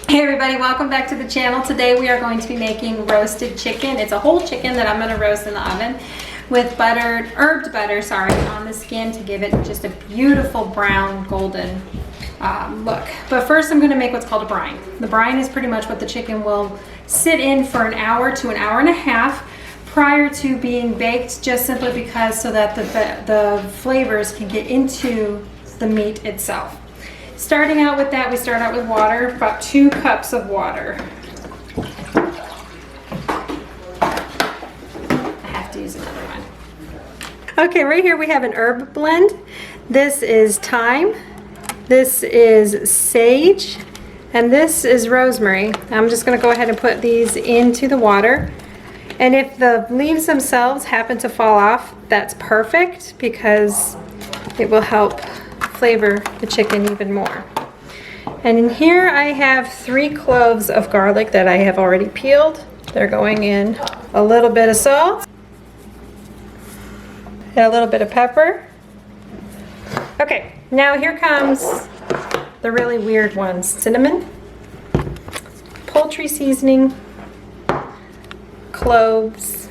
Hey everybody, welcome back to the channel. Today we are going to be making roasted chicken. It's a whole chicken that I'm going to roast in the oven with herbed butter, on the skin to give it just a beautiful brown golden look. But first I'm going to make what's called a brine. The brine is pretty much what the chicken will sit in for an hour to an hour and a half prior to being baked, just simply because so that the flavors can get into the meat itself. Starting out with that, we start out with water, about 2 cups of water. I have to use another one. Okay, right here we have an herb blend. This is thyme, this is sage, and this is rosemary. I'm just gonna go ahead and put these into the water. And if the leaves themselves happen to fall off, that's perfect because it will help flavor the chicken even more. And in here I have 3 cloves of garlic that I have already peeled. They're going in. A little bit of salt and a little bit of pepper. Okay, now here comes the really weird ones. Cinnamon, poultry seasoning, cloves,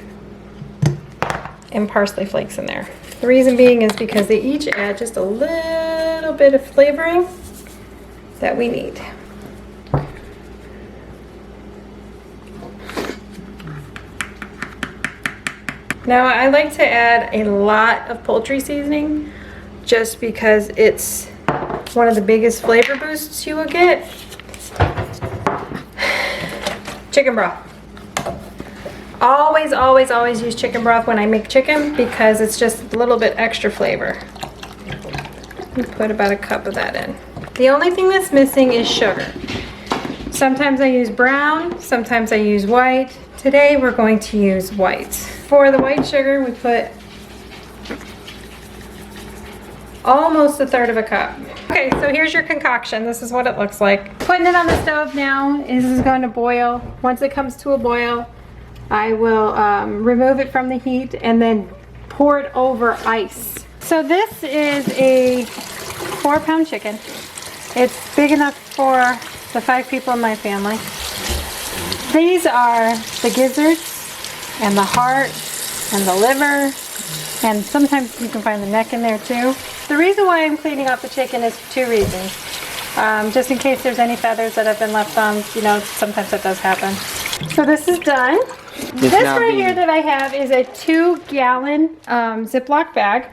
and parsley flakes in there. The reason being is because they each add just a little bit of flavoring that we need. Now I like to add a lot of poultry seasoning just because it's one of the biggest flavor boosts you will get. Chicken broth. Always, always, always use chicken broth when I make chicken because it's just a little bit extra flavor. We put about a cup of that in. The only thing that's missing is sugar. Sometimes I use brown, sometimes I use white. Today we're going to use white. For the white sugar, we put almost 1/3 of a cup. Okay, so here's your concoction. This is what it looks like. Putting it on the stove now. This is going to boil. Once it comes to a boil, I will remove it from the heat and then pour it over ice. So this is a 4-pound chicken. It's big enough for the 5 people in my family. These are the gizzards and the heart and the liver, and sometimes you can find the neck in there too. The reason why I'm cleaning up the chicken is for 2 reasons. Just in case there's any feathers that have been left on, you know, sometimes that does happen. So this is done. This right here that I have is a 2-gallon Ziploc bag.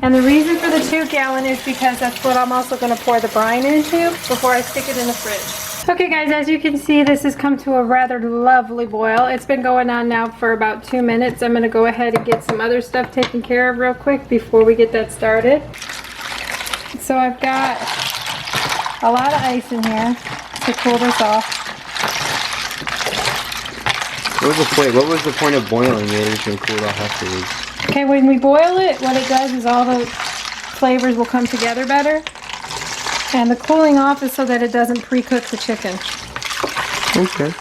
And the reason for the 2-gallon is because that's what I'm also going to pour the brine into before I stick it in the fridge. Okay guys, as you can see, this has come to a rather lovely boil. It's been going on now for about 2 minutes. I'm going to go ahead and get some other stuff taken care of real quick before we get that started. So I've got a lot of ice in here to cool this off. What was the point of boiling it if you can cool it off afterwards? Okay, when we boil it, what it does is all the flavors will come together better. And the cooling off is so that it doesn't pre-cook the chicken. Okay.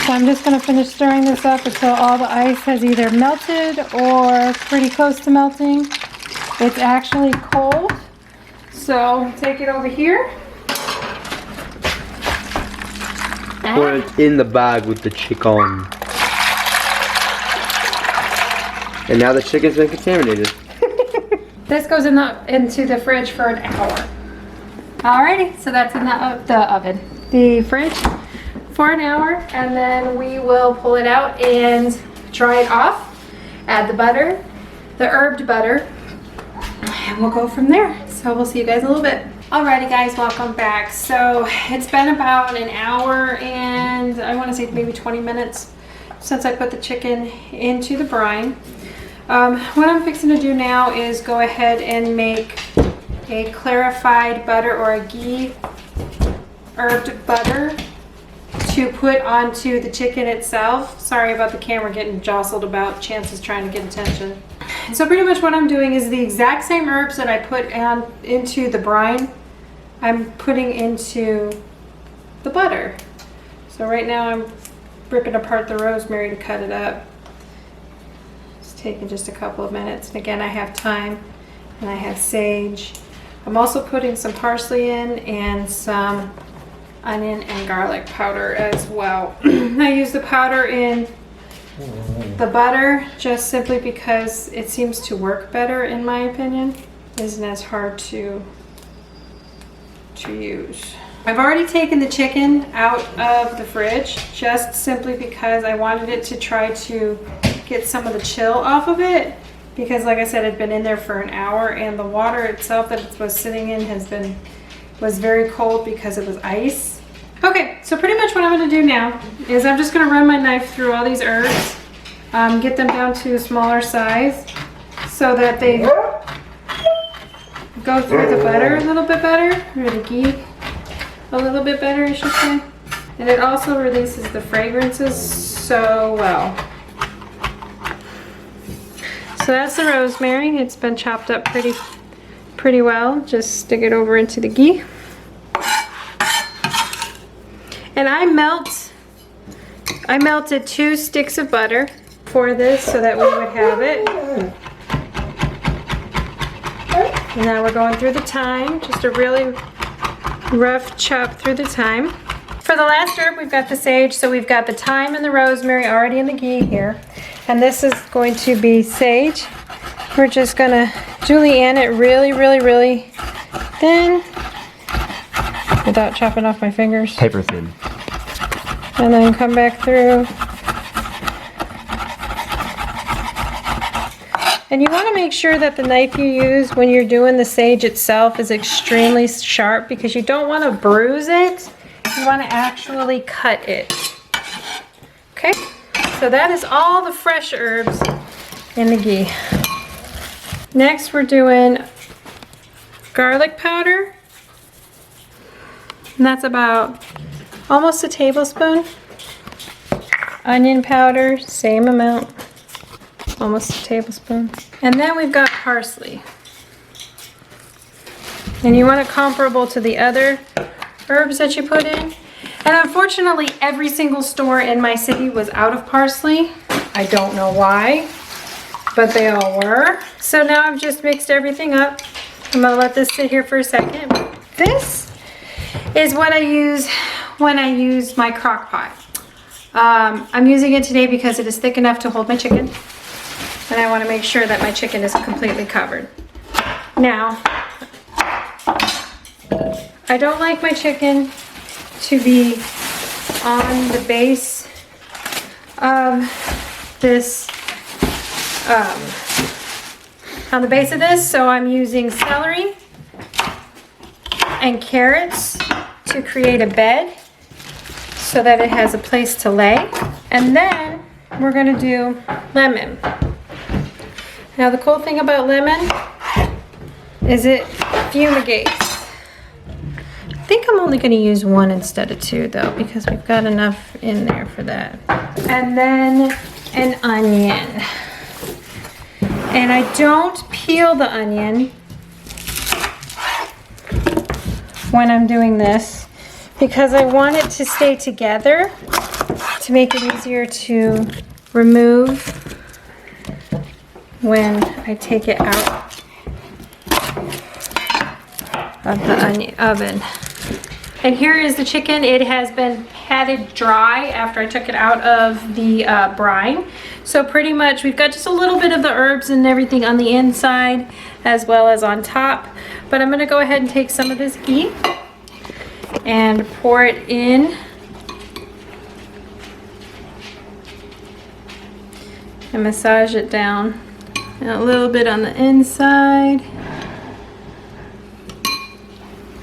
So I'm just going to finish stirring this up until all the ice has either melted or pretty close to melting. It's actually cold. So take it over here. Pour it in the bag with the chicken. And now the chicken's been contaminated. This goes into the fridge for an hour. Alrighty, so that's in the fridge for an hour, and then we will pull it out and dry it off. Add the butter, the herbed butter, and we'll go from there. So we'll see you guys in a little bit. Alrighty guys, welcome back. So it's been about an hour and I want to say maybe 20 minutes since I put the chicken into the brine. What I'm fixing to do now is go ahead and make a clarified butter or a ghee herbed butter to put onto the chicken itself. Sorry about the camera getting jostled about, Chance's trying to get attention. So pretty much what I'm doing is the exact same herbs that I put into the brine, I'm putting into the butter. So right now I'm ripping apart the rosemary to cut it up. Taking just a couple of minutes. And again, I have thyme and I have sage. I'm also putting some parsley in and some onion and garlic powder as well. I use the powder in the butter just simply because it seems to work better, in my opinion. Isn't as hard to use. I've already taken the chicken out of the fridge just simply because I wanted it to try to get some of the chill off of it, because like I said, it'd been in there for an hour and the water itself that it was sitting in was very cold because it was ice. Okay, so pretty much what I'm going to do now is I'm just going to run my knife through all these herbs, get them down to a smaller size so that they go through the butter a little bit better, or the ghee a little bit better, I should say. And it also releases the fragrances so well. So that's the rosemary. It's been chopped up pretty well. Just stick it over into the ghee. And I melted 2 sticks of butter for this so that we would have it. And now we're going through the thyme, just a really rough chop through the thyme. For the last herb, we've got the sage, so we've got the thyme and the rosemary already in the ghee here. And this is going to be sage. We're just gonna julienne it really, really, really thin without chopping off my fingers. Paper thin. And then come back through. And you want to make sure that the knife you use when you're doing the sage itself is extremely sharp, because you don't want to bruise it. You want to actually cut it. Okay? So that is all the fresh herbs in the ghee. Next we're doing garlic powder. And that's about almost a tablespoon. Onion powder, same amount. Almost a tablespoon. And then we've got parsley. And you want it comparable to the other herbs that you put in. And unfortunately, every single store in my city was out of parsley. I don't know why, but they all were. So now I've just mixed everything up. I'm gonna let this sit here for a second. This is what I use when I use my crock pot. I'm using it today because it is thick enough to hold my chicken. And I want to make sure that my chicken is completely covered. Now, I don't like my chicken to be on the base of this, so I'm using celery and carrots to create a bed so that it has a place to lay. And then we're gonna do lemon. Now the cool thing about lemon is it fumigates. I think I'm only gonna use 1 instead of 2 though, because we've got enough in there for that. And then an onion. And I don't peel the onion when I'm doing this because I want it to stay together to make it easier to remove when I take it out of the oven. And here is the chicken. It has been patted dry after I took it out of the brine. So pretty much we've got just a little bit of the herbs and everything on the inside as well as on top. But I'm gonna go ahead and take some of this ghee and pour it in. And massage it down. And a little bit on the inside.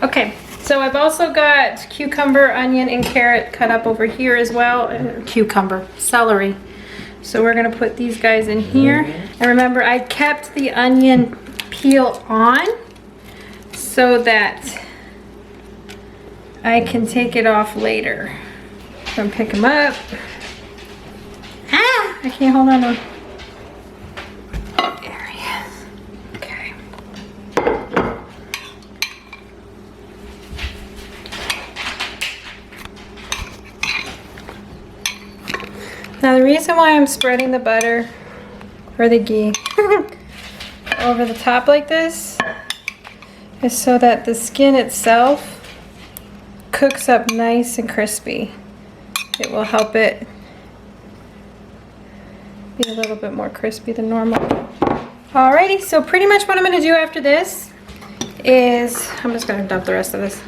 Okay, so I've also got cucumber, onion, and carrot cut up over here as well. Celery. So we're gonna put these guys in here. And remember, I kept the onion peel on so that I can take it off later. So I'm pick them up. Ah, I can't hold on to them. There he is. Okay. Now the reason why I'm spreading the butter or the ghee over the top like this is so that the skin itself cooks up nice and crispy. It will help it be a little bit more crispy than normal. Alrighty, so pretty much what I'm gonna do after this is, I'm just gonna dump the rest of this.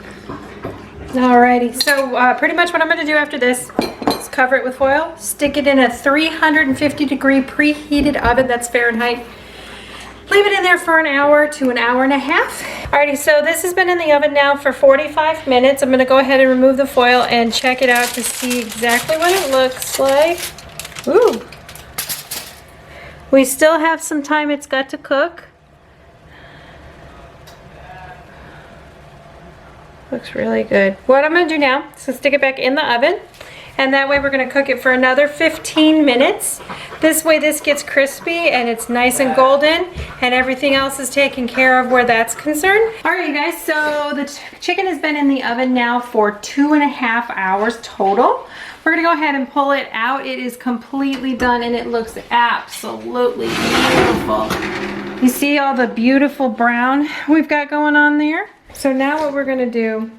Alrighty, so pretty much what I'm gonna do after this is cover it with foil, stick it in a 350-degree preheated oven, that's Fahrenheit. Leave it in there for an hour to an hour and a half. Alrighty, so this has been in the oven now for 45 minutes. I'm gonna go ahead and remove the foil and check it out to see exactly what it looks like. Ooh. We still have some time it's got to cook. Looks really good. What I'm gonna do now is stick it back in the oven, and that way we're gonna cook it for another 15 minutes. This way this gets crispy and it's nice and golden, and everything else is taken care of where that's concerned. All right, you guys, so the chicken has been in the oven now for 2.5 hours total. We're gonna go ahead and pull it out. It is completely done and it looks absolutely beautiful. You see all the beautiful brown we've got going on there? So now what we're gonna do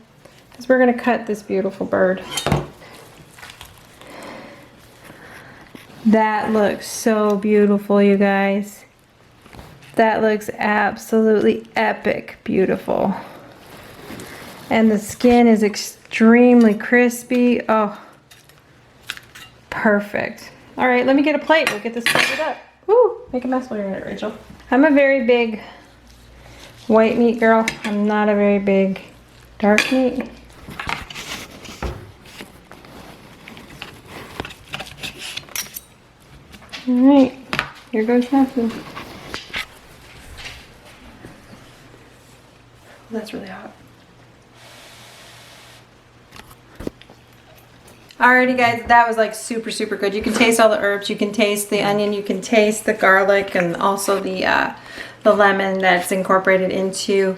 is we're gonna cut this beautiful bird. That looks so beautiful, you guys. That looks absolutely epic beautiful. And the skin is extremely crispy. Oh, perfect. All right, let me get a plate. We'll get this plated up. Woo, make a mess while you're in it, Rachel. I'm a very big white meat girl. I'm not a very big dark meat. All right, here goes nothing. That's really hot. Alrighty guys, that was like super good. You can taste all the herbs, you can taste the onion, you can taste the garlic, and also the lemon that's incorporated into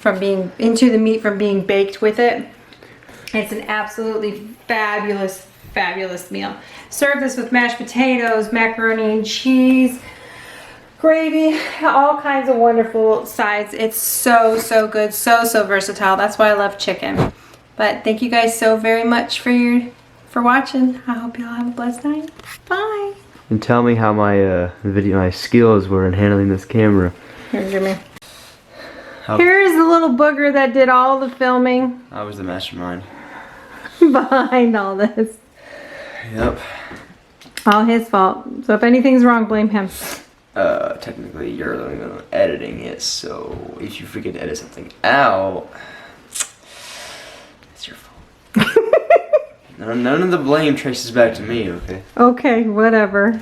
the meat from being baked with it. It's an absolutely fabulous meal. Serve this with mashed potatoes, macaroni and cheese, gravy, all kinds of wonderful sides. It's so good, so versatile. That's why I love chicken. But thank you guys so very much for watching. I hope you all have a blessed night. Bye. And tell me how my skills were in handling this camera. Here, Jimmy. Here's the little booger that did all the filming. I was the mastermind. Behind all this. Yep. All his fault. So if anything's wrong, blame him. Technically you're the one editing it, so if you forget to edit something out, it's your fault. None of the blame traces back to me, okay? Okay, whatever.